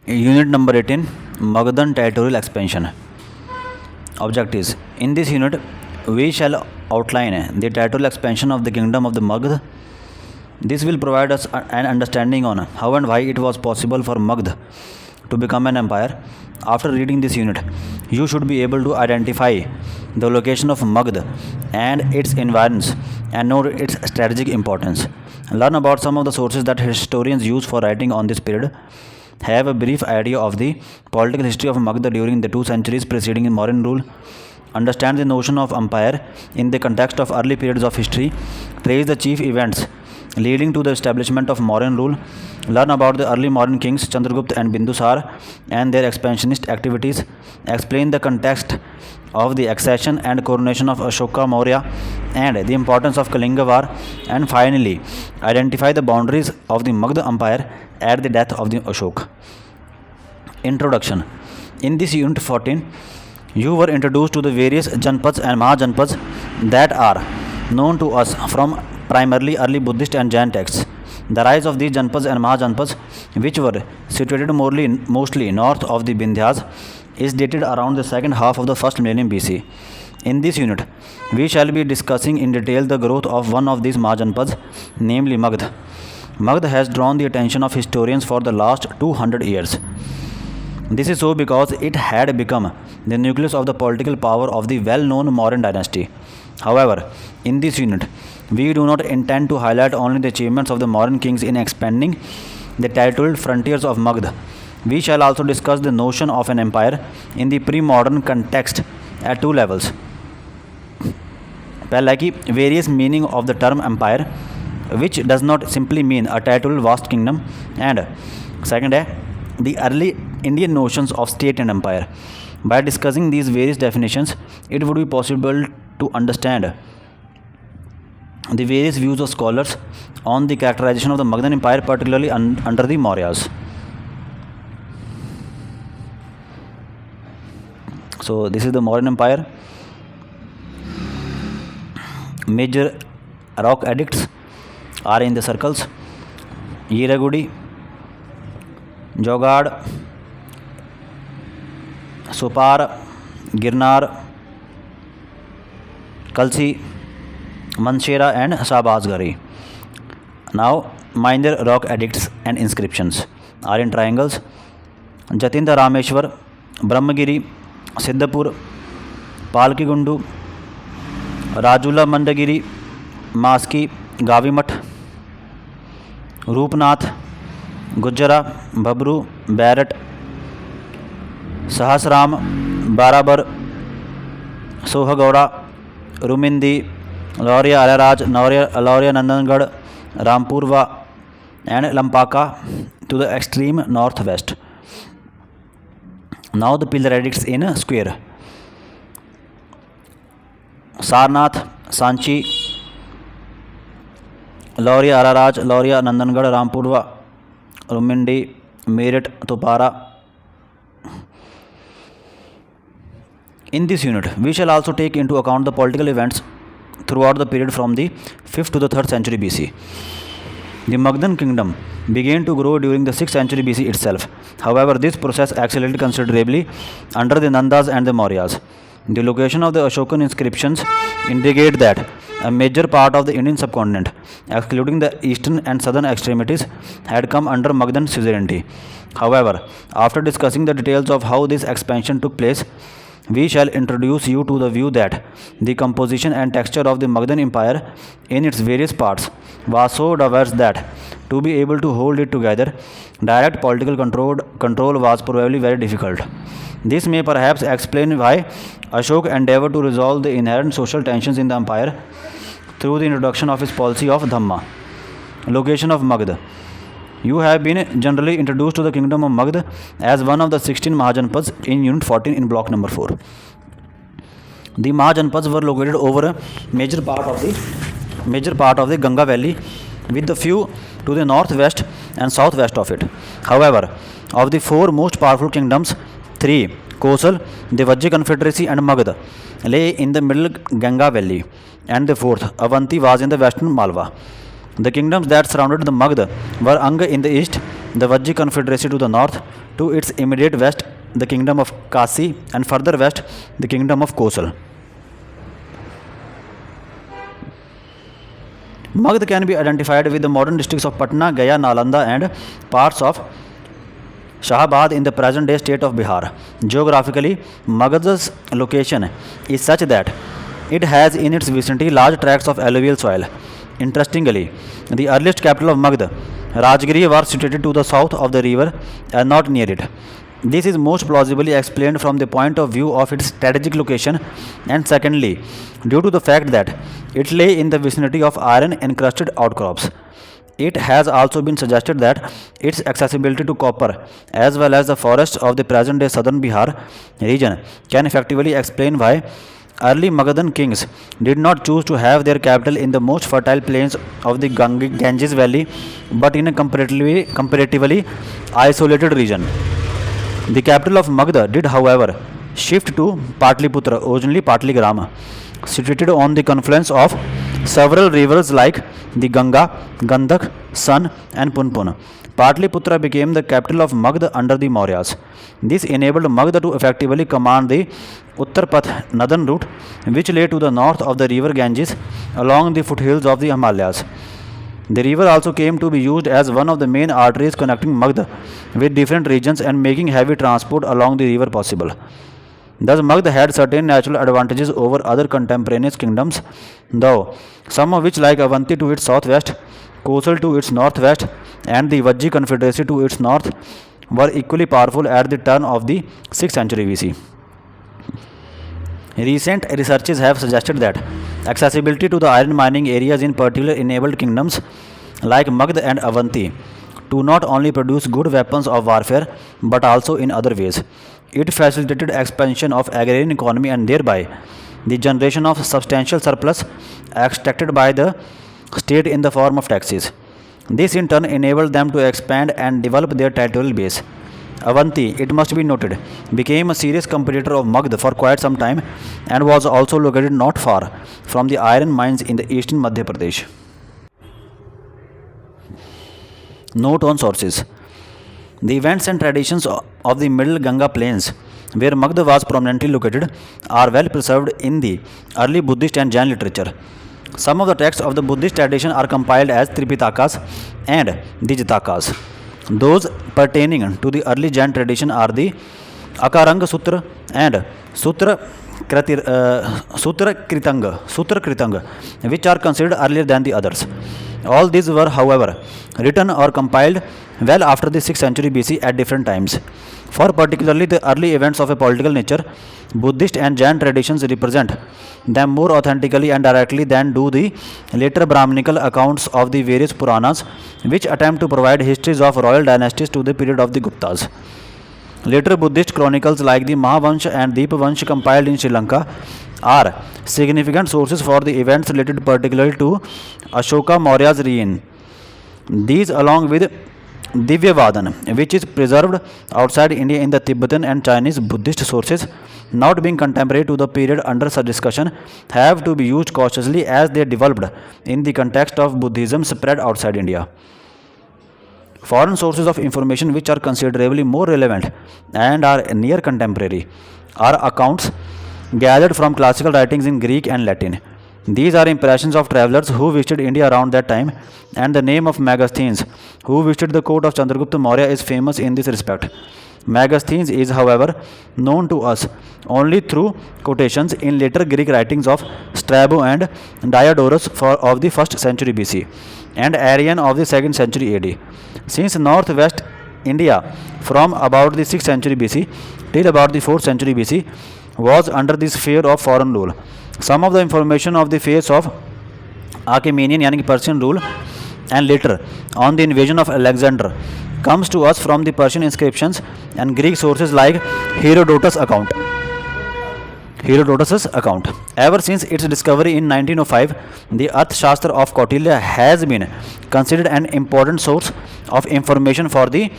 Unit number 18, Magadhan Territorial Expansion. Objectives. In this unit, we shall outline the territorial expansion of the kingdom of the Magध. This will provide us an understanding on how and why it was possible for Magध to become an empire. After reading this unit, you should be able to identify the location of Magध and its environs and know its strategic importance. Learn about some of the sources that historians use for writing on this period. Have a brief idea of the political history of Magध during the 2 centuries preceding Mauryan rule. Understand the notion of empire in the context of early periods of history. Trace the chief events leading to the establishment of Mauryan rule. Learn about the early Mauryan kings Chandragupta and Bindusar and their expansionist activities. Explain the context of the accession and coronation of Ashoka Maurya and the importance of Kalinga War. And finally, identify the boundaries of the Magಧ Empire at the death of the Ashoka. Introduction. In this unit 14, you were introduced to the various Janpads and Mahajanpads that are known to us from primarily early Buddhist and Jain texts. The rise of these Janpads and Mahajanpads, which were situated mostly north of the Vindhyas, is dated around the second half of the first millennium BC. In this unit, we shall be discussing in detail the growth of one of these Mahajanpads, namely Magध. Magध has drawn the attention of historians for the last 200 years. This is so because it had become the nucleus of the political power of the well-known Mauryan dynasty. However, in this unit, we do not intend to highlight only the achievements of the Mauryan kings in expanding the territorial frontiers of Magध. We shall also discuss the notion of an empire in the pre-modern context at 2 levels. पहला कि various meaning of the term empire, which does not simply mean a territorial vast kingdom, and second है the early Indian notions of state and empire. By discussing these various definitions, it would be possible to understand the various views of scholars on the characterization of the Magadhan Empire, particularly under the Mauryas. So this is the Mauryan Empire. Major rock edicts are in the circles: Yeragudi, Jogad, Sopar, Girnar, Kalsi, Manshera and Sabazgari. Now, minor rock edicts and inscriptions are in triangles: Jatinda Rameshwar, Brahmagiri, Siddhapur, Palkigundu, Rajula Mandagiri, Maski, Gavimat, Rupnath, Gujjara, Babru, Barrett, Sahasram, Barabar, Sohagowda, Rumindi, Lauria Alaraj, Lauria Nandangad, Rampurva and Lampaka to the extreme northwest. Now the pillar edicts in square: Sarnath, Sanchi, Lauria Alaraj, Lauria Nandangad, Rampurva, Rumindi, Meerut, Topara. In this unit, we shall also take into account the political events throughout the period from the 5th to the 3rd century BC. The Magadhan kingdom began to grow during the 6th century BC itself. However, this process accelerated considerably under the Nandas and the Mauryas. The location of the Ashokan inscriptions indicate that a major part of the Indian subcontinent, excluding the eastern and southern extremities, had come under Magadhan suzerainty. However, after discussing the details of how this expansion took place, we shall introduce you to the view that the composition and texture of the Magadhan Empire in its various parts was so diverse that to be able to hold it together, direct political control was probably very difficult. This may perhaps explain why Ashoka endeavored to resolve the inherent social tensions in the empire through the introduction of his policy of Dhamma. Location of Magध. You have been generally introduced to the kingdom of Magध as one of the 16 Mahajanpads in unit 14 in block number 4. The Mahajanpads were located over a major part of the Ganga valley, with the few to the northwest and southwest of it. However, of the 4 most powerful kingdoms, 3, Kosal, the Vajja Confederacy and Magध, lay in the middle Ganga valley, and the 4th, Avanti, was in the western Malwa. The kingdoms that surrounded the Magध were Ang in the east, the Vajji confederacy to the north, to its immediate west the kingdom of Kasi, and further west the kingdom of Kosal. Magध can be identified with the modern districts of Patna, Gaya, Nalanda and parts of Shahabad in the present-day state of Bihar. Geographically, Magadh's location is such that it has in its vicinity large tracts of alluvial soil. Interestingly, the earliest capital of Magध, Rajgiri, was situated to the south of the river and not near it. This is most plausibly explained from the point of view of its strategic location, and secondly, due to the fact that it lay in the vicinity of iron encrusted outcrops. It has also been suggested that its accessibility to copper as well as the forests of the present day southern Bihar region can effectively explain why early Magadhan kings did not choose to have their capital in the most fertile plains of the Ganges valley but in a comparatively isolated region. The capital of Magध did, however, shift to Patliputra, originally Patligram, situated on the confluence of several rivers like the Ganga, Gandak, Son and Punpun. Patliputra became the capital of Magध under the Mauryas. This enabled Magध to effectively command the Uttarpath northern route, which lay to the north of the river Ganges along the foothills of the Himalayas. The river also came to be used as one of the main arteries connecting Magध with different regions and making heavy transport along the river possible. Thus, Magध had certain natural advantages over other contemporaneous kingdoms, though some of which, like Avanti to its southwest, Kosal to its northwest, and the Vajji confederacy to its north, were equally powerful at the turn of the 6th century BC. Recent researches have suggested that accessibility to the iron mining areas in particular enabled kingdoms like Magध and Avanti to not only produce good weapons of warfare but also in other ways. It facilitated expansion of agrarian economy and thereby the generation of substantial surplus extracted by the state in the form of taxes. This in turn enabled them to expand and develop their territorial base. Avanti, it must be noted, became a serious competitor of Magध for quite some time and was also located not far from the iron mines in the eastern Madhya Pradesh. Note on sources. The events and traditions of the Middle Ganga Plains, where Magध was prominently located, are well preserved in the early Buddhist and Jain literature. Some of the texts of the Buddhist tradition are compiled as Tripitakas and Dijatakas. Those pertaining to the early Jain tradition are the Akaranga Sutra and Sutra Kritanga, which are considered earlier than the others. All these were, however, written or compiled well after the 6th century BC at different times. For particularly the early events of a political nature, Buddhist and Jain traditions represent them more authentically and directly than do the later Brahminical accounts of the various Puranas, which attempt to provide histories of royal dynasties to the period of the Guptas. Later Buddhist chronicles like the Mahavansha and Deepavansha compiled in Sri Lanka are significant sources for the events related particularly to Ashoka Maurya's reign. These, along with Divyavadan, which is preserved outside India in the Tibetan and Chinese Buddhist sources, not being contemporary to the period under such discussion, have to be used cautiously as they developed in the context of Buddhism spread outside India. Foreign sources of information which are considerably more relevant and are near contemporary are accounts gathered from classical writings in Greek and Latin. These are impressions of travelers who visited India around that time, and the name of Megasthenes, who visited the court of Chandragupta Maurya, is famous in this respect. Megasthenes is, however, known to us only through quotations in later Greek writings of Strabo and Diodorus of the 1st century BC and Arrian of the 2nd century AD. Since northwest India from about the 6th century BC till about the 4th century BC was under the sphere of foreign rule, some of the information of the phase of Achaemenian yani Persian rule and later on the invasion of Alexander comes to us from the Persian inscriptions and Greek sources like Herodotus' account. Ever since its discovery in 1905, the Arthashastra of Kautilya has been considered an important source of information for the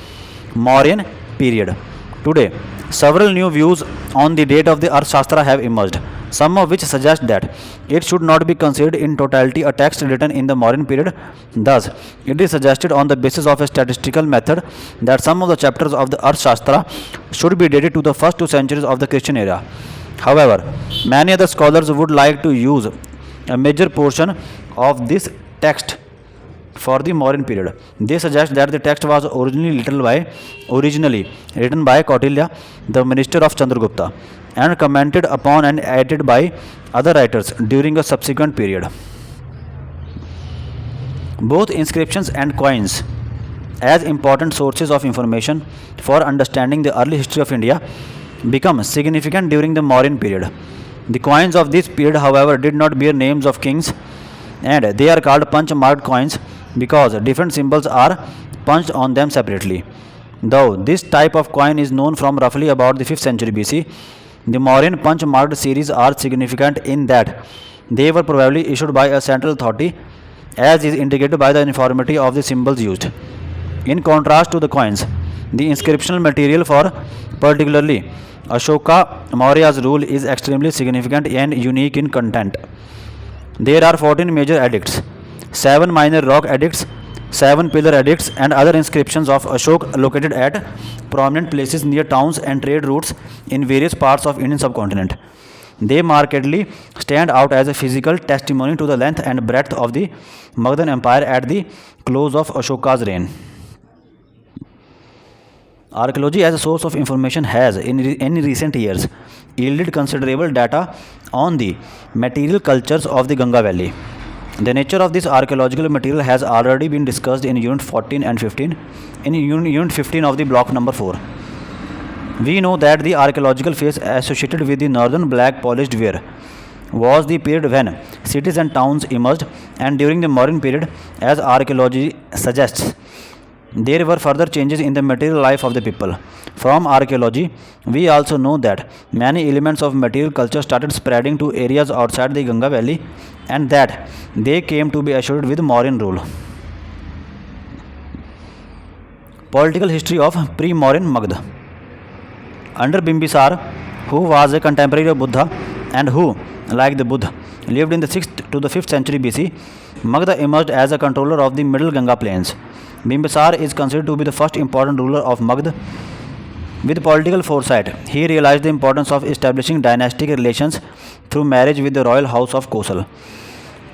Mauryan period. Today, several new views on the date of the Arthashastra have emerged. some of which suggest that it should not be considered in totality a text written in the Mauryan period. Thus, it is suggested on the basis of a statistical method that some of the chapters of the Arthashastra should be dated to the first 2 centuries of the Christian era. However, many other scholars would like to use a major portion of this text for the Mauryan period. They suggest that the text was originally written by Kautilya, the minister of Chandragupta, and commented upon and added by other writers during a subsequent period. Both inscriptions and coins, as important sources of information for understanding the early history of India, become significant during the Mauryan period. The coins of this period, however, did not bear names of kings, and they are called punch-marked coins because different symbols are punched on them separately. Though this type of coin is known from roughly about the 5th century BC, the Mauryan punch-marked series are significant in that they were probably issued by a central authority, as is indicated by the uniformity of the symbols used. In contrast to the coins, the inscriptional material for particularly Ashoka Maurya's rule is extremely significant and unique in content. There are 14 major edicts, 7 minor rock edicts, 7 pillar edicts, and other inscriptions of Ashok located at prominent places near towns and trade routes in various parts of Indian subcontinent. They markedly stand out as a physical testimony to the length and breadth of the Magadhan Empire at the close of Ashoka's reign. Archaeology as a source of information has, in recent years, yielded considerable data on the material cultures of the Ganga Valley. The nature of this archaeological material has already been discussed in Unit 14 and 15, in Unit 15 of the block number 4. We know that the archaeological phase associated with the northern black polished ware was the period when cities and towns emerged, and during the Mauryan period, as archaeology suggests, there were further changes in the material life of the people. From archaeology, we also know that many elements of material culture started spreading to areas outside the Ganga Valley, and that they came to be associated with Mauryan rule. Political history of pre-Mauryan Magध. Under Bimbisar, who was a contemporary of Buddha and who, like the Buddha, lived in the 6th to the 5th century BC, Magಧ emerged as a controller of the middle Ganga plains. Bimbisar is considered to be the first important ruler of Magध. With political foresight, he realized the importance of establishing dynastic relations through marriage with the royal house of Kosal.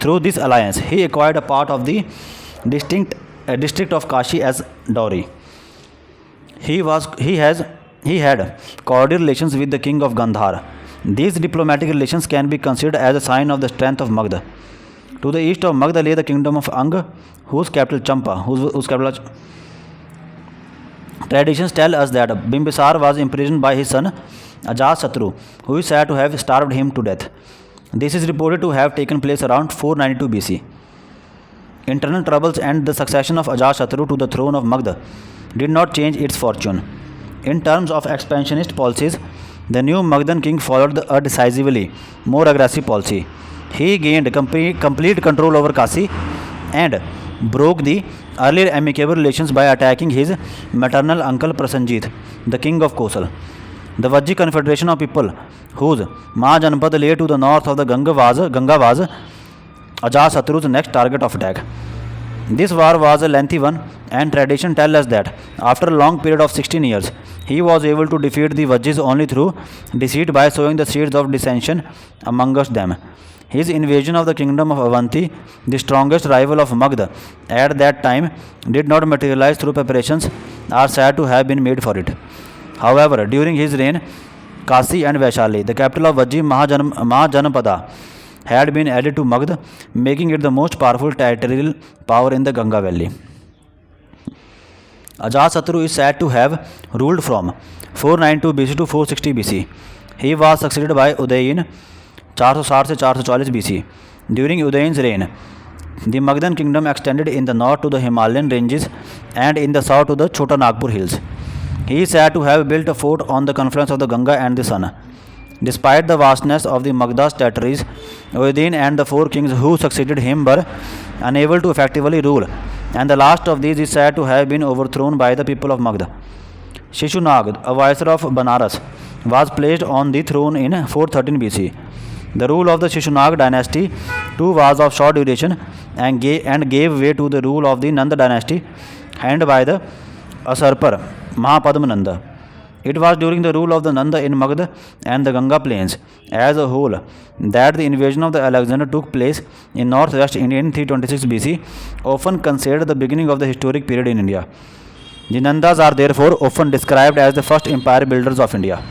Through this alliance, he acquired a part of the district of Kashi as dowry. He had cordial relations with the king of Gandhar. These diplomatic relations can be considered as a sign of the strength of Magಧ. To the east of Magಧ lay the kingdom of Ang, whose capital Champa, Traditions tell us that Bimbisar was imprisoned by his son Ajatasattu, who is said to have starved him to death. This is reported to have taken place around 492 BC. Internal troubles and the succession of Ajatasattu to the throne of Magಧ did not change its fortune. In terms of expansionist policies, the new Magadhan king followed a decisively more aggressive policy. He gained complete control over Kasi and broke the earlier amicable relations by attacking his maternal uncle Prasenjit, the king of Kosal. The Vajji confederation of people whose Mahajanpad lay to the north of the Ganga was Ajatasattu's next target of attack. This war was a lengthy one, and tradition tells us that after a long period of 16 years, he was able to defeat the Vajjis only through deceit by sowing the seeds of dissension amongst them. His invasion of the kingdom of Avanti, the strongest rival of Magಧ at that time, did not materialize through preparations are said to have been made for it. However, during his reign, Kasi and Vaishali, the capital of Vajji Mahajanpada, had been added to Magಧ, making it the most powerful territorial power in the Ganga Valley. Ajatasattu is said to have ruled from 492 BC to 460 BC. He was succeeded by Udayin 460 से 440 BC. During Udayin's reign, the Magadhan kingdom extended in the north to the Himalayan ranges and in the south to the Chota Nagpur hills. He is said to have built a fort on the confluence of the Ganga and the Son. Despite the vastness of the Magda's territories, Udayin and the 4 kings who succeeded him were unable to effectively rule, and the last of these is said to have been overthrown by the people of Magಧ. Shishunag, a viceroy of Banaras, was placed on the throne in 413 BC. The rule of the Shishunag dynasty too was of short duration and gave way to the rule of the Nanda dynasty handed by the usurper Mahapadmananda. It was during the rule of the Nanda in Magध and the Ganga plains as a whole that the invasion of the Alexander took place in northwest India in 326 BC, often considered the beginning of the historic period in India. The Nandas are therefore often described as the first empire builders of India.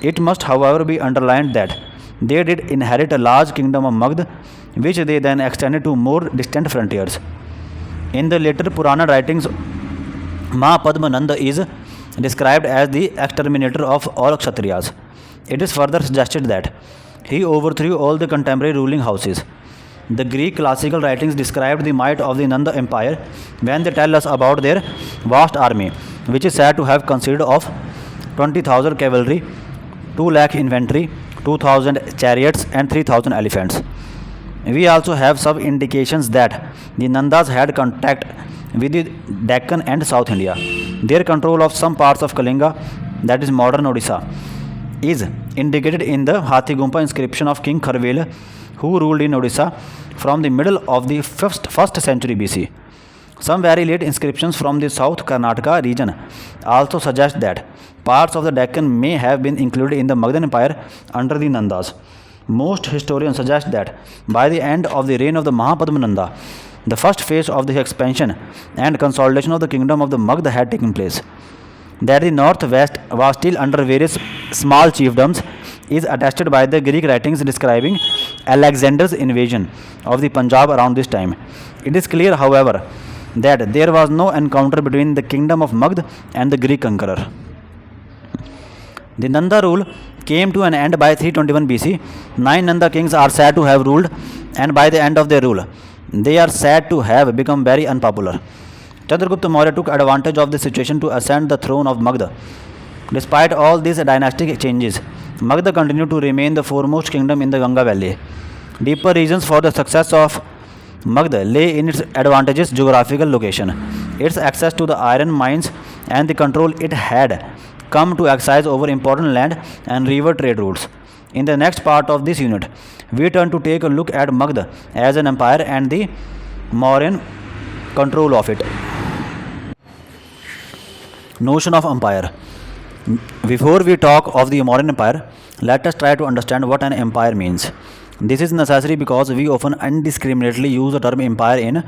It must, however, be underlined that they did inherit a large kingdom of Magध, which they then extended to more distant frontiers. In the later Purana writings, Mahapadmananda is described as the exterminator of all Kshatriyas. It is further suggested that he overthrew all the contemporary ruling houses. The Greek classical writings described the might of the Nanda Empire when they tell us about their vast army, which is said to have consisted of 20,000 cavalry, 2 lakh infantry, 2,000 chariots, and 3,000 elephants. We also have some indications that the Nandas had contact with the Deccan and South India. Their control of some parts of Kalinga, that is modern Odisha, is indicated in the Hathigumpa inscription of King Kharvel, who ruled in Odisha from the middle of the 1st century BC. Some very late inscriptions from the South Karnataka region also suggest that parts of the Deccan may have been included in the Magadhan Empire under the Nandas. Most historians suggest that by the end of the reign of the Mahapadmananda, the first phase of the expansion and consolidation of the kingdom of the Magಧ had taken place. That the northwest was still under various small chiefdoms is attested by the Greek writings describing Alexander's invasion of the Punjab around this time. It is clear, however, that there was no encounter between the kingdom of Magಧ and the Greek conqueror. The Nanda rule came to an end by 321 BC. 9 Nanda kings are said to have ruled, and by the end of their rule, they are said to have become very unpopular. Chandragupta Maurya took advantage of this situation to ascend the throne of Magಧ. Despite all these dynastic changes, Magಧ continued to remain the foremost kingdom in the Ganga Valley. Deeper reasons for the success of Magಧ lay in its advantageous geographical location, its access to the iron mines, and the control it had come to exercise over important land and river trade routes. In the next part of this unit, we turn to take a look at Magಧ as an empire and the Mauryan control of it. Notion of empire. Before we talk of the Mauryan Empire, let us try to understand what an empire means. This is necessary because we often indiscriminately use the term empire in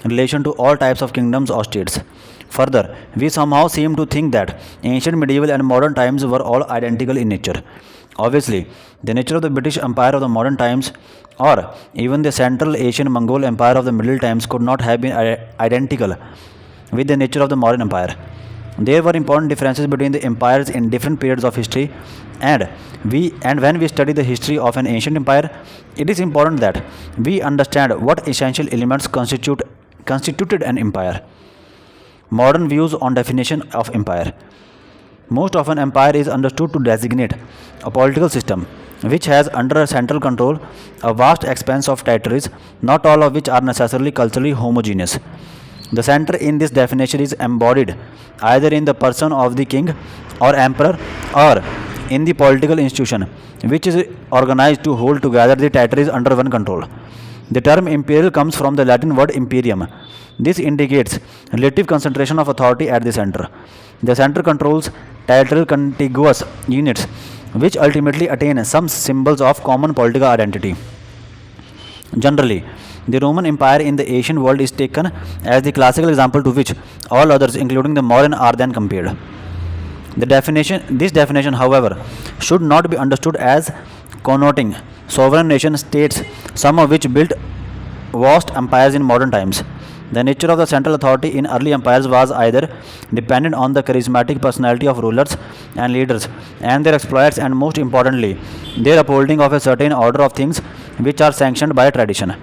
relation to all types of kingdoms or states. Further, we somehow seem to think that ancient, medieval, and modern times were all identical in nature. Obviously, the nature of the British Empire of the modern times or even the Central Asian Mongol Empire of the Middle times could not have been identical with the nature of the Mauryan Empire. There were important differences between the empires in different periods of history, and when we study the history of an ancient empire, it is important that we understand what essential elements constituted an empire. Modern views on definition of empire. Most often, empire is understood to designate a political system which has under central control a vast expanse of territories, not all of which are necessarily culturally homogeneous. The center in this definition is embodied either in the person of the king or emperor or in the political institution which is organized to hold together the territories under one control. The term imperial comes from the Latin word imperium. This indicates relative concentration of authority at the center. The center controls territorial contiguous units which ultimately attain some symbols of common political identity. Generally, the Roman Empire in the ancient world is taken as the classical example to which all others, including the Mauryan, are then compared. This definition, however, should not be understood as connoting sovereign nation states, some of which built vast empires in modern times. The nature of the central authority in early empires was either dependent on the charismatic personality of rulers and leaders and their exploits, and most importantly, their upholding of a certain order of things which are sanctioned by tradition.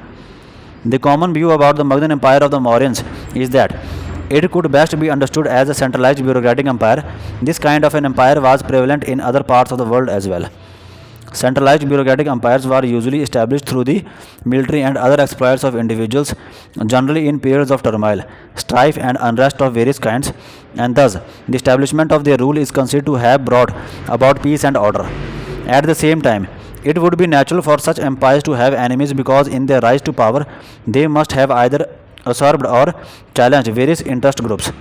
The common view about the Magadhan Empire of the Mauryans is that it could best be understood as a centralized bureaucratic empire. This kind of an empire was prevalent in other parts of the world as well. Centralized bureaucratic empires were usually established through the military and other exploits of individuals, generally in periods of turmoil, strife, and unrest of various kinds, and thus the establishment of their rule is considered to have brought about peace and order. At the same time, It would be natural for such empires to have enemies because in their rise to power they must have either usurped or challenged various interest groups.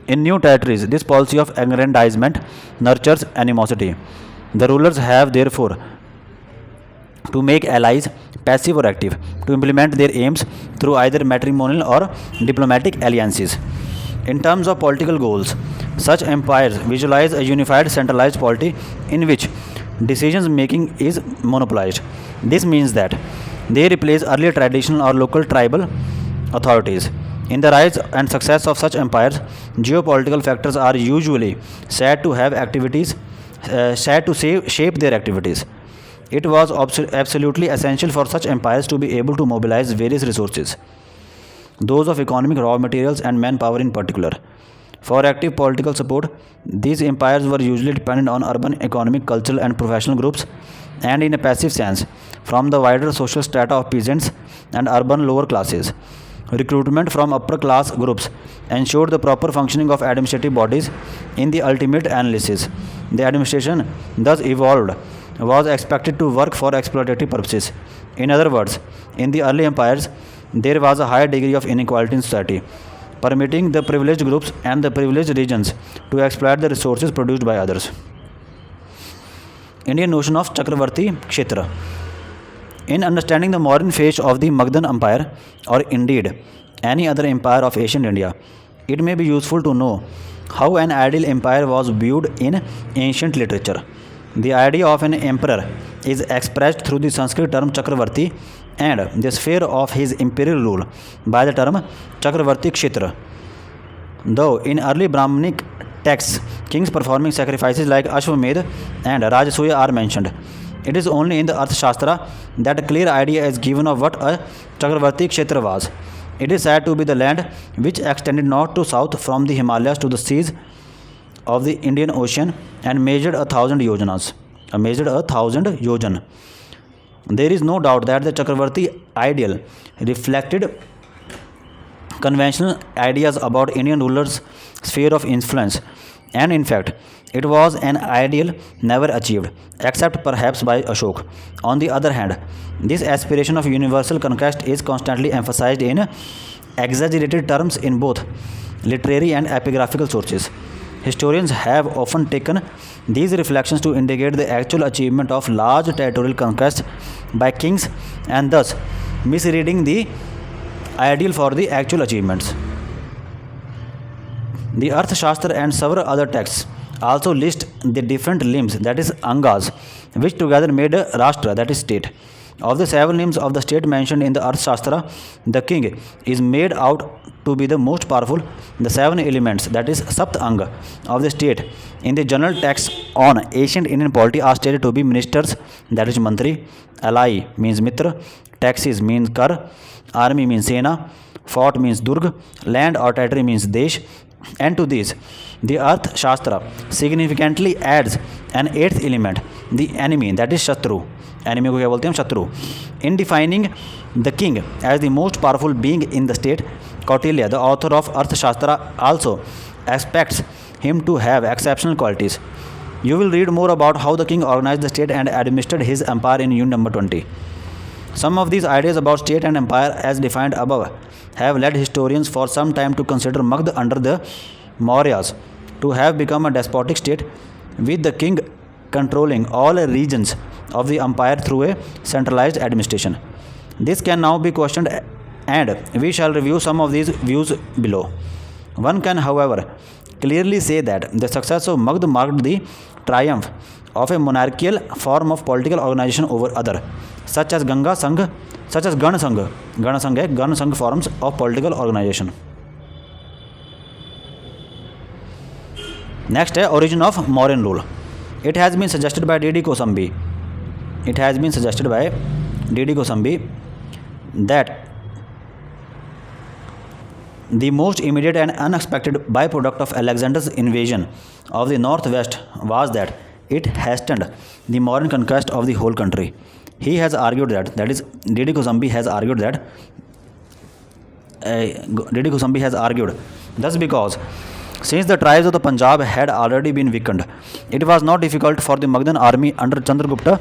In new territories, this policy of aggrandizement nurtures animosity. The rulers have therefore to make allies passive or active, to implement their aims through either matrimonial or diplomatic alliances. In terms of political goals, such empires visualize a unified centralized polity in which decision making is monopolized. This means that they replace earlier traditional or local tribal authorities. In the rise and success of such empires, geopolitical factors are usually said to have activities, said to shape their activities. It was absolutely essential for such empires to be able to mobilize various resources, those of economic raw materials and manpower in particular. For active political support, these empires were usually dependent on urban economic, cultural, and professional groups, and in a passive sense, from the wider social strata of peasants and urban lower classes. Recruitment from upper class groups ensured the proper functioning of administrative bodies. In the ultimate analysis, the administration thus evolved was expected to work for exploitative purposes. In other words, in the early empires, there was a high degree of inequality in society, permitting the privileged groups and the privileged regions to exploit the resources produced by others. Indian notion of Chakravarti Kshetra. In understanding the modern phase of the Magadhan Empire, or indeed any other empire of ancient India, it may be useful to know how an ideal empire was viewed in ancient literature. The idea of an emperor is expressed through the Sanskrit term Chakravarti and the sphere of his imperial rule by the term Chakravarti Kshetra. Though in early Brahmanic texts, kings performing sacrifices like Ashwamedh and Rajasuya are mentioned, it is only in the Arthashastra that a clear idea is given of what a Chakravarti Kshetra was. It is said to be the land which extended north to south from the Himalayas to the seas of the Indian Ocean and measured 1,000 yojanas. Yojan. There is no doubt that the Chakravarti ideal reflected conventional ideas about Indian rulers' sphere of influence, and in fact, it was an ideal never achieved, except perhaps by Ashok. On the other hand, this aspiration of universal conquest is constantly emphasized in exaggerated terms in both literary and epigraphical sources. Historians have often taken these reflections to indicate the actual achievement of large territorial conquests by kings and thus misreading the ideal for the actual achievements. The Arthashastra and several other texts also list the different limbs, that is angas, which together made a rashtra, that is state. Of the 7 limbs of the state mentioned in the Arthashastra, the king is made out to be the most powerful. The 7 elements, that is Sapt Anga, of the state in the general text on ancient Indian polity are stated to be ministers, that is Mantri, ally means Mitra, taxes means Kar, army means Sena, fort means Durg, land or territory means Desh, and to this, the Arth Shastra significantly adds an 8th element, the enemy, that is Shatru. Enemy को क्या बोलते हैं? शत्रु. In defining the king as the most powerful being in the state, Kautilya, the author of Arthashastra, also expects him to have exceptional qualities. You will read more about how the king organized the state and administered his empire in unit number 20. Some of these ideas about state and empire as defined above have led historians for some time to consider Magध under the Mauryas to have become a despotic state with the king controlling all regions of the empire through a centralized administration. This can now be questioned and we shall review some of these views below. One can, however, clearly say that the success of Magध marked the triumph of a monarchical form of political organization over other, such as Gana Sangh forms of political organization. Next है origin of Mauryan rule. It has been suggested by D.D. Kosambi that the most immediate and unexpected byproduct of Alexander's invasion of the northwest was that it hastened the Mauryan conquest of the whole country. He has argued that is, D.D. Kosambi has argued thus because Since the tribes of the Punjab had already been weakened, it was not difficult for the Magadhan army under Chandragupta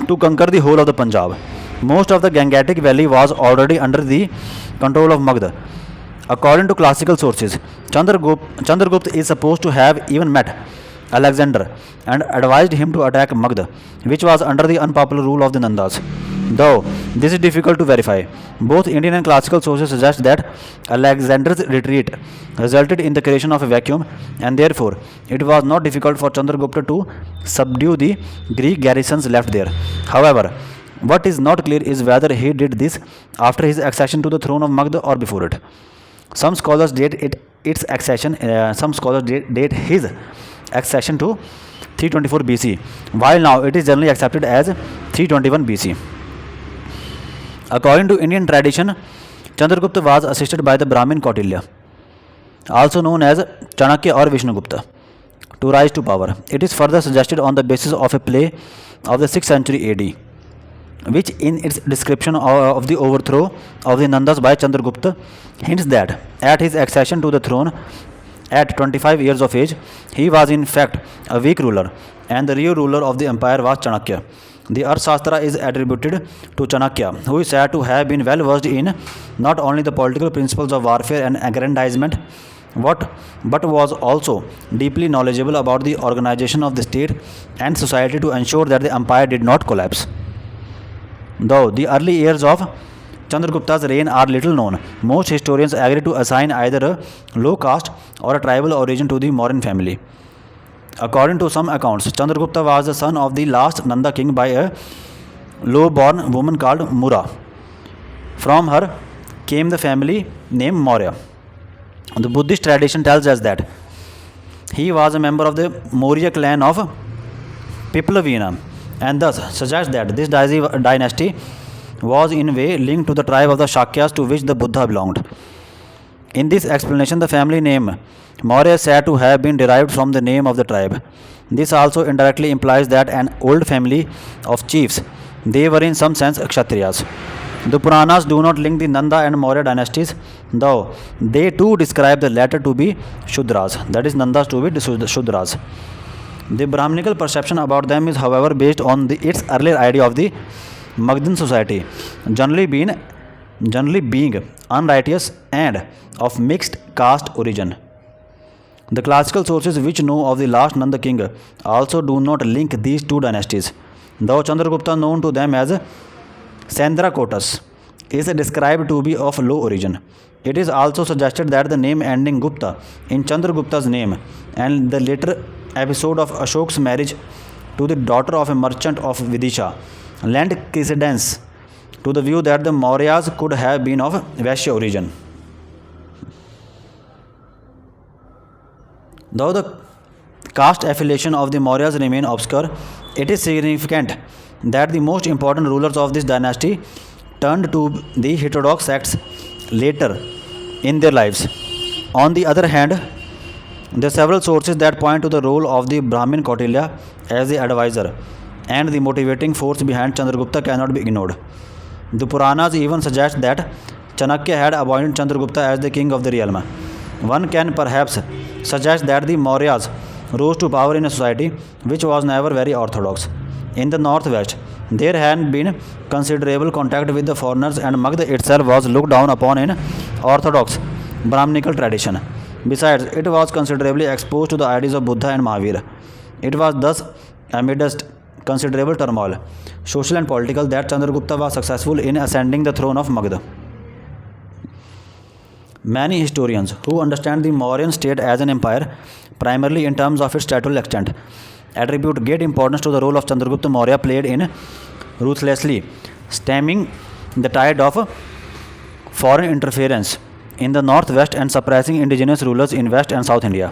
to conquer the whole of the Punjab. Most of the Gangetic Valley was already under the control of Magध. According to classical sources, Chandragupta is supposed to have even met Alexander and advised him to attack Magध, which was under the unpopular rule of the Nandas. Though this is difficult to verify, both Indian and classical sources suggest that Alexander's retreat resulted in the creation of a vacuum, and therefore it was not difficult for Chandragupta to subdue the Greek garrisons left there. However, what is not clear is whether he did this after his accession to the throne of Magध or before it. Some scholars date his accession to 324 BC, while now it is generally accepted as 321 BC. According to Indian tradition, Chandragupta was assisted by the Brahmin Kautilya, also known as Chanakya or Vishnugupta, to rise to power. It is further suggested on the basis of a play of the 6th century AD, which in its description of the overthrow of the Nandas by Chandragupta hints that at his accession to the throne at 25 years of age, he was in fact a weak ruler, and the real ruler of the empire was Chanakya. The Arthashastra is attributed to Chanakya, who is said to have been well versed in not only the political principles of warfare and aggrandizement, but was also deeply knowledgeable about the organization of the state and society to ensure that the empire did not collapse. Though the early years of Chandragupta's reign are little known, most historians agree to assign either a low caste or a tribal origin to the Mauryan family. According to some accounts, Chandragupta was the son of the last Nanda king by a low-born woman called Mura. From her came the family name Maurya. The Buddhist tradition tells us that he was a member of the Maurya clan of Piplavina, and thus suggests that this dynasty was in a way linked to the tribe of the Shakyas to which the Buddha belonged. In this explanation, the family name Maurya is said to have been derived from the name of the tribe. This also indirectly implies that an old family of chiefs, they were in some sense Kshatriyas. The Puranas do not link the Nanda and Maurya dynasties, though they too describe the latter to be Shudras, that is, Nandas to be Shudras. The Brahminical perception about them is, however, based on its earlier idea of the Magadhan society, generally being unrighteous and of mixed caste origin. The classical sources which know of the last Nanda king also do not link these two dynasties, though Chandragupta, known to them as Sandrakotas, is described to be of low origin. It is also suggested that the name ending Gupta in Chandragupta's name and the later episode of Ashok's marriage to the daughter of a merchant of Vidisha lend credence to the view that the Mauryas could have been of Vaishya origin. Though the caste affiliation of the Mauryas remain obscure, it is significant that the most important rulers of this dynasty turned to the heterodox sects later in their lives. On the other hand, there are several sources that point to the role of the Brahmin Kautilya as the advisor and the motivating force behind Chandragupta cannot be ignored. The Puranas even suggest that Chanakya had appointed Chandragupta as the king of the realm. One can perhaps suggest that the Mauryas rose to power in a society which was never very orthodox. In the northwest, there had been considerable contact with the foreigners, and Magध itself was looked down upon in orthodox Brahminical tradition. Besides, it was considerably exposed to the ideas of Buddha and Mahavira. It was thus amidst considerable turmoil, social and political, that Chandragupta was successful in ascending the throne of Magध. Many historians who understand the Mauryan state as an empire, primarily in terms of its territorial extent, attribute great importance to the role of Chandragupta Maurya played in ruthlessly stemming the tide of foreign interference in the northwest and suppressing indigenous rulers in West and South India.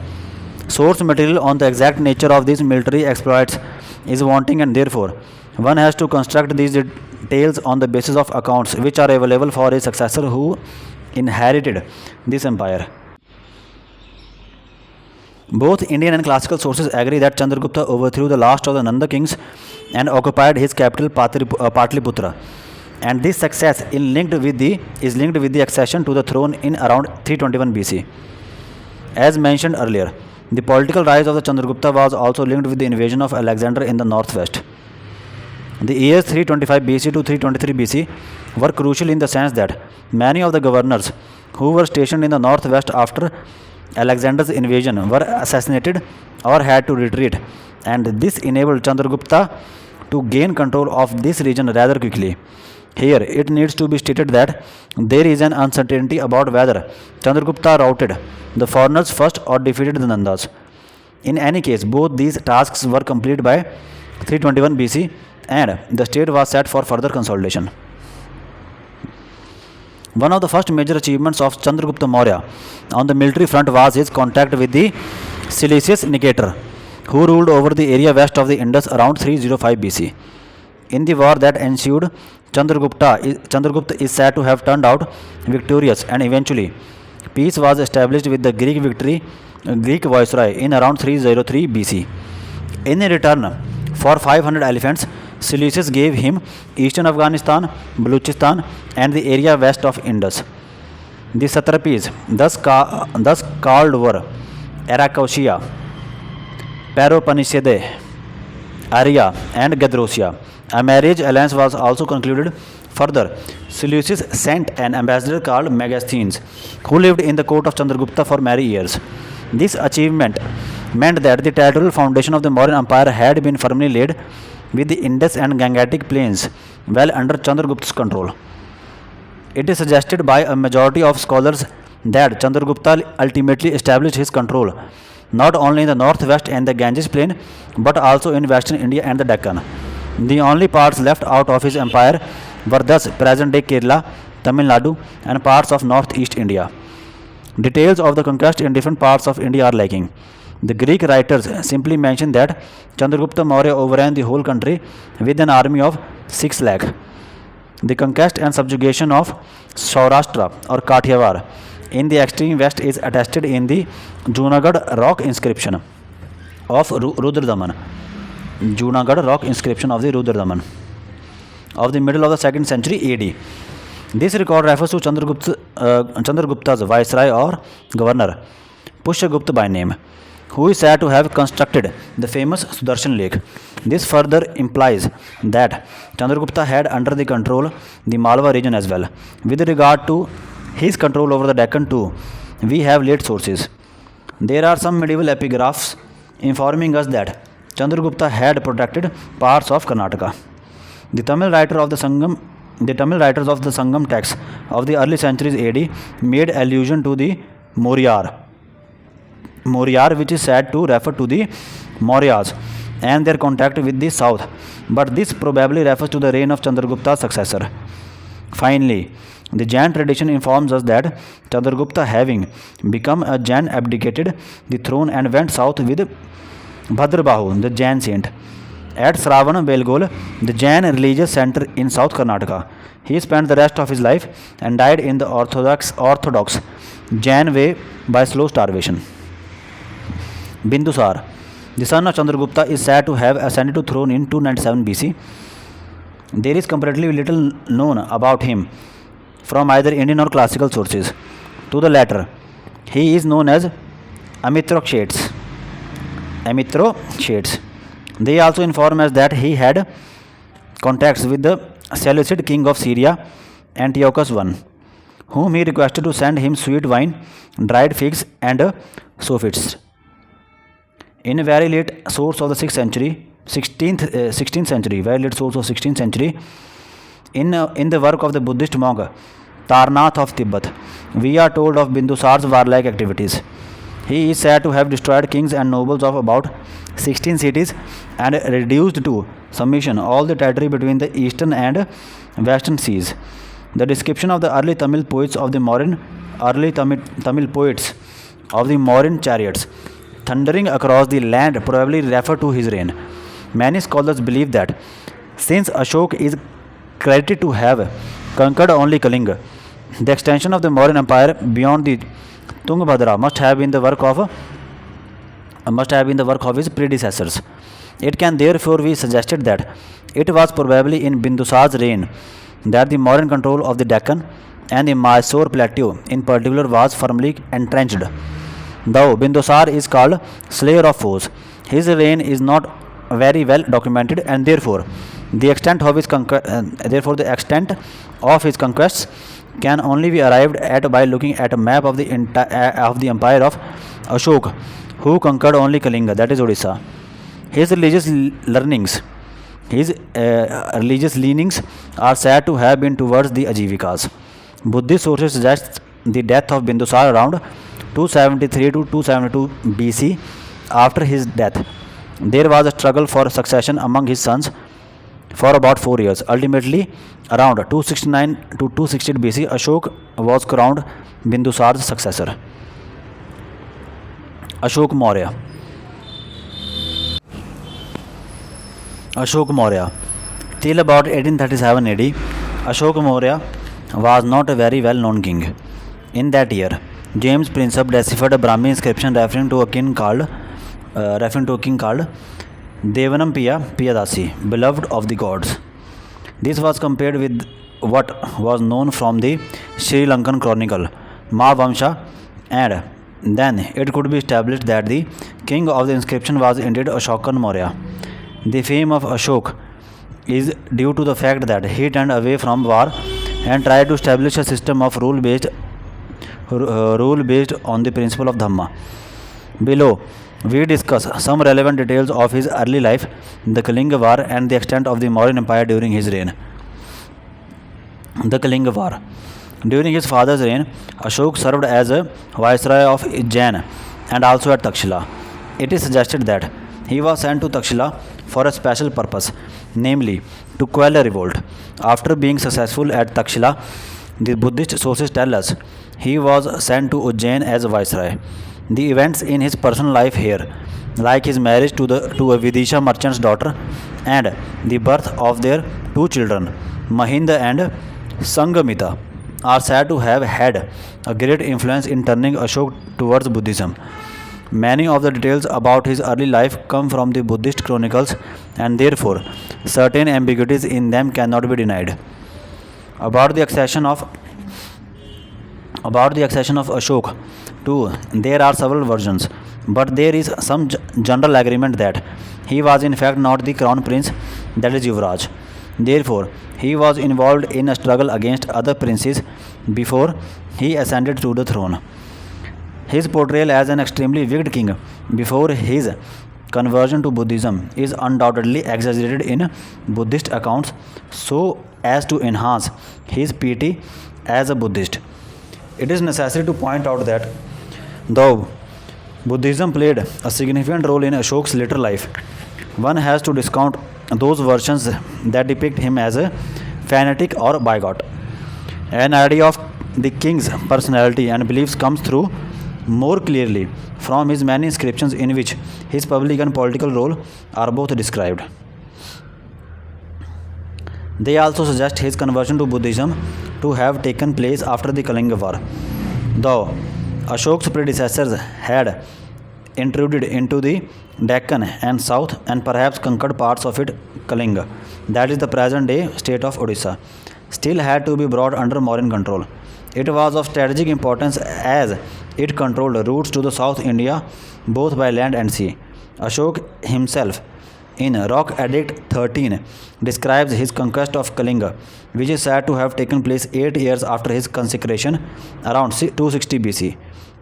Source material on the exact nature of these military exploits is wanting, and therefore one has to construct these details on the basis of accounts which are available for his successor who inherited this empire. Both Indian and classical sources agree that Chandragupta overthrew the last of the Nanda kings and occupied his capital Patliputra, and this success is linked with the accession to the throne in around 321 BC. As mentioned earlier, the political rise of the Chandragupta was also linked with the invasion of Alexander in the northwest. The years 325 BC to 323 BC were crucial in the sense that many of the governors who were stationed in the northwest after Alexander's invasion were assassinated or had to retreat, and this enabled Chandragupta to gain control of this region rather quickly. Here, it needs to be stated that there is an uncertainty about whether Chandragupta routed the foreigners first or defeated the Nandas. In any case, both these tasks were completed by 321 BC and the state was set for further consolidation. One of the first major achievements of Chandragupta Maurya on the military front was his contact with the Seleucus Nicator, who ruled over the area west of the Indus around 305 BC. In the war that ensued, Chandragupta is said to have turned out victorious, and eventually peace was established with the Greek viceroy in around 303 BC. In return for 500 elephants, Seleucus gave him eastern Afghanistan, Baluchistan, and the area west of Indus. The satrapies thus called were Arachosia, Peloponnese, Aria, and Gedrosia. A marriage alliance was also concluded. Further, Seleucus sent an ambassador called Megasthenes, who lived in the court of Chandragupta for many years. This achievement meant that the territorial foundation of the Mauryan Empire had been firmly laid, with the Indus and Gangetic plains well under Chandragupta's control. It is suggested by a majority of scholars that Chandragupta ultimately established his control not only in the northwest and the Ganges plain but also in western India and the Deccan. The only parts left out of his empire were thus present-day Kerala, Tamil Nadu, and parts of northeast India. Details of the conquest in different parts of India are lacking. The Greek writers simply mention that Chandragupta Maurya overran the whole country with an army of 6 lakh. The conquest and subjugation of Saurashtra or Kathiawar in the extreme west is attested in the Junagadh rock inscription of Rudradaman. Junagadh rock inscription of the Rudradaman of the middle of the 2nd century AD. This record refers to Chandragupta's viceroy or governor, Pushyagupta by name, who is said to have constructed the famous Sudarshan Lake. This further implies that Chandragupta had under the control the Malwa region as well. With regard to his control over the Deccan too, we have late sources. There are some medieval epigraphs informing us that Chandragupta had protected parts of Karnataka. The Tamil writers of the Sangam text of the early centuries AD made allusion to the Mauryar, which is said to refer to the Mauryas and their contact with the south, but this probably refers to the reign of Chandragupta's successor. Finally, the Jain tradition informs us that Chandragupta, having become a Jain, abdicated the throne and went south with Bhadrabahu, the Jain saint, at Sravan Belgol, the Jain religious center in South Karnataka. He spent the rest of his life and died in the orthodox Jain way by slow starvation. Bindusar, the son of Chandragupta, is said to have ascended to throne in 297 BC. There is comparatively little known about him from either Indian or classical sources. To the latter, he is known as Amitrokshates. They also inform us that he had contacts with the Seleucid king of Syria, Antiochus I, whom he requested to send him sweet wine, dried figs, and sophists. In a very late source of the 16th century, in the work of the Buddhist monk Tarnath of Tibet, we are told of Bindusar's warlike activities. He is said to have destroyed kings and nobles of about 16 cities and reduced to submission all the territory between the eastern and western seas. The description of the early Tamil poets of the Mauryan chariots thundering across the land probably refer to his reign. Many scholars believe that since Ashok is credited to have conquered only Kalinga, the extension of the Mauryan Empire beyond the Tungabhadra must have been the work of his predecessors. It can therefore be suggested that it was probably in Bindusar's reign that the Mauryan control of the Deccan and the Mysore plateau in particular was firmly entrenched. Though Bindusar is called slayer of foes, his reign is not very well documented, and therefore the extent of the extent of his conquests can only be arrived at by looking at a map of the empire of Ashok, who conquered only Kalinga, that is Odisha. His religious leanings are said to have been towards the Ajivikas. Buddhist sources suggest the death of Bindusar around 273 to 272 BC. After his death, there was a struggle for succession among his sons for about 4 years. Ultimately, around 269 to 260 BC, Ashok was crowned Bindusar's successor. Ashok Maurya. Ashok Maurya. Till about 1837 AD, Ashok Maurya was not a very well known king. In that year, James Prinsep deciphered a Brahmi inscription referring to a king called Devanampiya Piyadasi, beloved of the gods. This was compared with what was known from the Sri Lankan chronicle Mahavamsha, and then it could be established that the king of the inscription was indeed Ashokan Maurya. The fame of Ashok is due to the fact that he turned away from war and tried to establish a system of rule based on the principle of Dhamma. Below, we discuss some relevant details of his early life, the Kalinga War, and the extent of the Mauryan Empire during his reign. The Kalinga War. During his father's reign, Ashok served as a viceroy of Ujjain and also at Takshila. It is suggested that he was sent to Takshila for a special purpose, namely to quell a revolt. After being successful at Takshila, the Buddhist sources tell us he was sent to Ujjain as a viceroy. The events in his personal life here, like his marriage to a Vidisha merchant's daughter and the birth of their two children, Mahinda and Sangamita, are said to have had a great influence in turning Ashok towards Buddhism. Many of the details about his early life come from the Buddhist chronicles, and therefore certain ambiguities in them cannot be denied. About the accession of Ashok too, there are several versions, but there is some general agreement that he was in fact not the crown prince, that is Yuvraj. Therefore, he was involved in a struggle against other princes before he ascended to the throne. His portrayal as an extremely wicked king before his conversion to Buddhism is undoubtedly exaggerated in Buddhist accounts so as to enhance his piety as a Buddhist. It is necessary to point out that though Buddhism played a significant role in Ashok's later life, one has to discount those versions that depict him as a fanatic or bigot. An idea of the king's personality and beliefs comes through more clearly from his many inscriptions in which his public and political role are both described. They also suggest his conversion to Buddhism to have taken place after the Kalinga War. Though Ashok's predecessors had intruded into the Deccan and south and perhaps conquered parts of it, Kalinga, that is the present day state of Odisha, still had to be brought under Mauryan control. It was of strategic importance as it controlled routes to the South India both by land and sea. Ashok himself, in Rock Edict 13, describes his conquest of Kalinga, which is said to have taken place 8 years after his consecration, around 260 BC.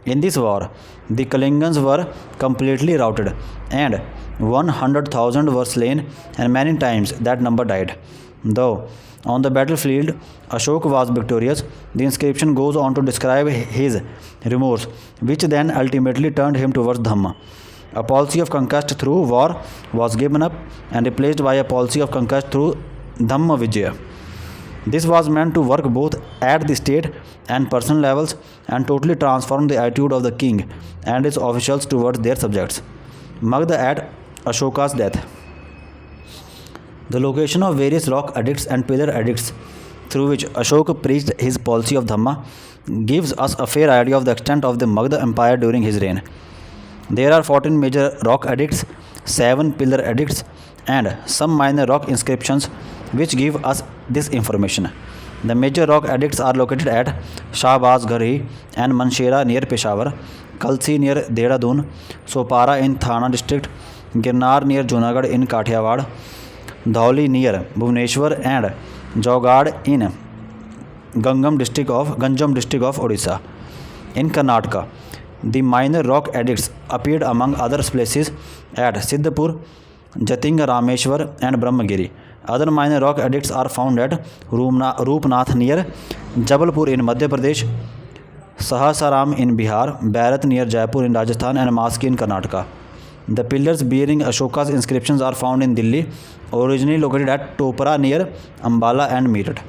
In this war, the Kalingans were completely routed, and 100,000 were slain, and many times that number died. Though on the battlefield Ashok was victorious, the inscription goes on to describe his remorse, which then ultimately turned him towards Dhamma. A policy of conquest through war was given up and replaced by a policy of conquest through Dhamma Vijaya. This was meant to work both at the state and personal levels and totally transform the attitude of the king and his officials towards their subjects. Magda at Ashoka's death. The location of various rock edicts and pillar edicts through which Ashoka preached his policy of Dhamma gives us a fair idea of the extent of the Magda Empire during his reign. There are 14 major rock edicts, 7 pillar edicts, and some minor rock inscriptions which give us this information. The major rock edicts are located at Shahbaz Garhi and Manshera near Peshawar, Kalsi near Dehradun, Sopara in Thana district, Girnar near Junagadh in Kathiawad, Dhauli near Bhubaneswar, and Jogad in Ganjam district of Odisha. In Karnataka, the minor rock edicts appeared among other places at Siddhapur, Jatinga Rameshwar, and Brahmagiri. Other minor rock edicts are found at Roopnath near Jabalpur in Madhya Pradesh, Sahasaram in Bihar, Bharat near Jaipur in Rajasthan, and Maski in Karnataka. The pillars bearing Ashoka's inscriptions are found in Delhi, originally located at Topara near Ambala and Meerut,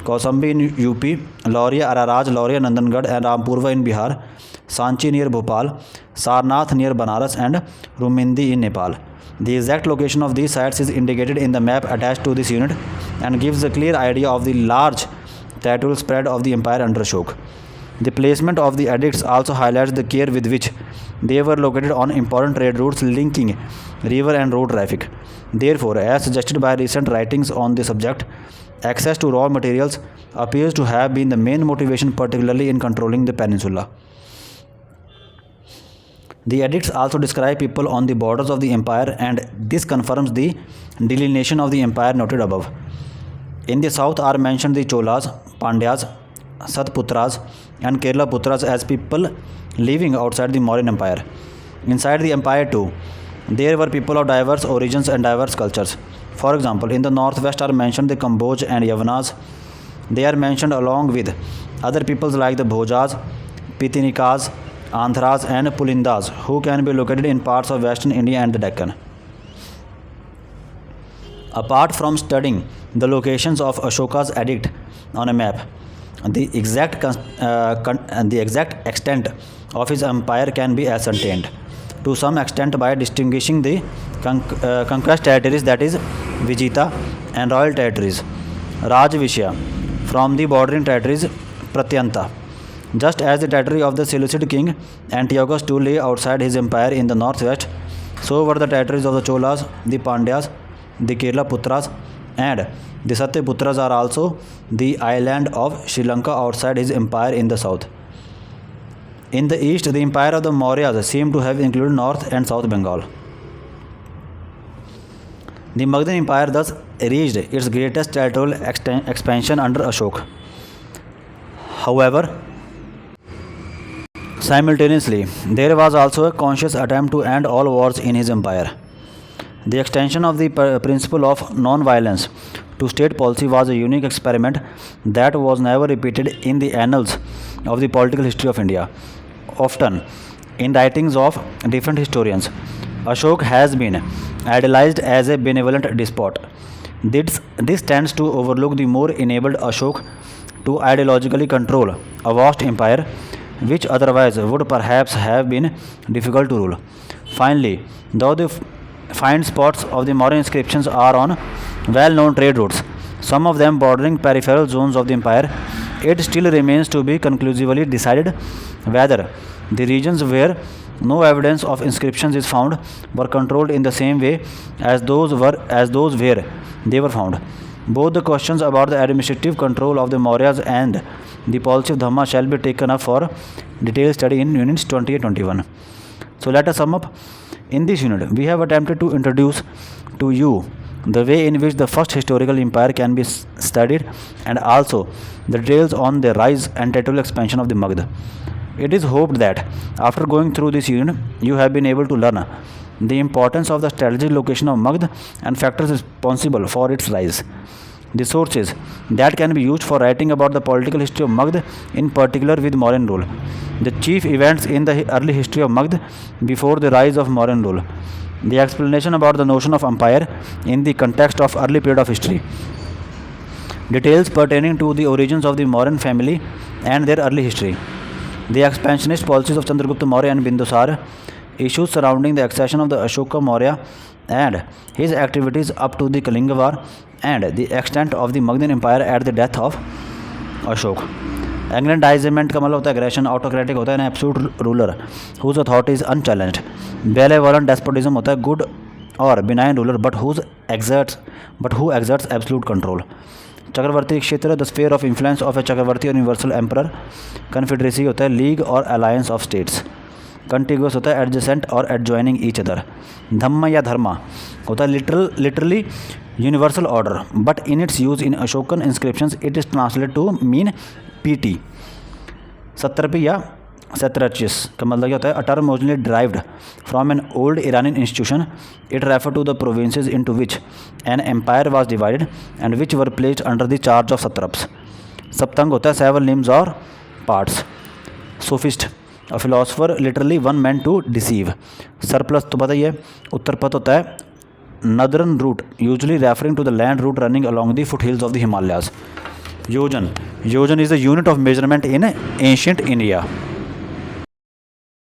Kausambi in UP, Lauria, Araraj, Lauria, Nandangarh, and Rampurva in Bihar, Sanchi near Bhopal, Sarnath near Banaras, and Rumindi in Nepal. The exact location of these sites is indicated in the map attached to this unit and gives a clear idea of the large territorial spread of the empire under Ashoka. The placement of the edicts also highlights the care with which they were located on important trade routes linking river and road traffic. Therefore, as suggested by recent writings on the subject, access to raw materials appears to have been the main motivation, particularly in controlling the peninsula. The edicts also describe people on the borders of the empire, and this confirms the delineation of the empire noted above. In the south are mentioned the Cholas, Pandyas, Satputras, and Kerala Putras as people living outside the Mauryan Empire. Inside the empire too, there were people of diverse origins and diverse cultures. For example, in the northwest are mentioned the Kamboj and Yavanas. They are mentioned along with other peoples like the Bhojas, Pitinikas, Andhras, and Pulindas, who can be located in parts of western India and the Deccan. Apart from studying the locations of Ashoka's edict on a map, the exact extent of his empire can be ascertained to some extent by distinguishing the conquest territories, that is Vijita, and royal territories Rajvishya from the bordering territories Pratyanta. Just as the territory of the Seleucid king Antiochus II lay outside his empire in the northwest, so were the territories of the Cholas, the Pandyas, the Kerala Putras, and the Satyaputras are also the island of Sri Lanka outside his empire in the south. In the east, the empire of the Mauryas seemed to have included North and South Bengal. The Magadhan Empire thus reached its greatest territorial expansion under Ashoka. However, simultaneously, there was also a conscious attempt to end all wars in his empire. The extension of the principle of non-violence to state policy was a unique experiment that was never repeated in the annals of the political history of India. Often, in writings of different historians, Ashoka has been idolized as a benevolent despot. This tends to overlook the more enabled Ashoka to ideologically control a vast empire, which otherwise would perhaps have been difficult to rule. Finally, though the find spots of the Mauryan inscriptions are on well-known trade routes, some of them bordering peripheral zones of the empire, it still remains to be conclusively decided whether the regions where no evidence of inscriptions is found were controlled in the same way as those where they were found. Both the questions about the administrative control of the Mauryas and the policy of Dhamma shall be taken up for detailed study in units 20 and 21. So let us sum up. In this unit, we have attempted to introduce to you the way in which the first historical empire can be studied, and also the details on the rise and territorial expansion of the Magध. It is hoped that after going through this unit, you have been able to learn the importance of the strategic location of Magध and factors responsible for its rise. The sources that can be used for writing about the political history of Magध, in particular with Mauryan rule. The chief events in the early history of Magਧ before the rise of Mauryan rule. The explanation about the notion of empire in the context of early period of history. Details pertaining to the origins of the Mauryan family and their early history. The expansionist policies of Chandragupta Maurya and Bindusar. Issues surrounding the accession of the Ashoka Maurya and his activities up to the Kalinga War, and the extent of the Magadhan Empire at the death of Ashoka. Aggrandizement का मतलब होता है aggression, autocratic होता है an absolute ruler whose authority is unchallenged. Benevolent despotism होता है good or benign ruler but who exerts absolute control. चक्रवर्ती क्षेत्र the sphere of influence of a Chakraborty or universal emperor. Confederacy होता है league or alliance of states. Contiguous होता है adjacent और adjoining each other. धम्म या धर्मा होता है literally universal order, but in its use in Ashokan inscriptions it is translate to mean piety. Satrapy या satrapies का मतलब क्या होता है? A term originally derived from an old Iranian institution, it refer to the provinces into which an empire was divided and which were placed under the charge of satraps. Saptanga होता है seven limbs और parts. Sophist a philosopher literally one man to deceive. Surplus तो पता ही है। उत्तरपथ होता है northern route usually referring to the land route running along the foothills of the Himalayas. Yojana is the unit of measurement in ancient India.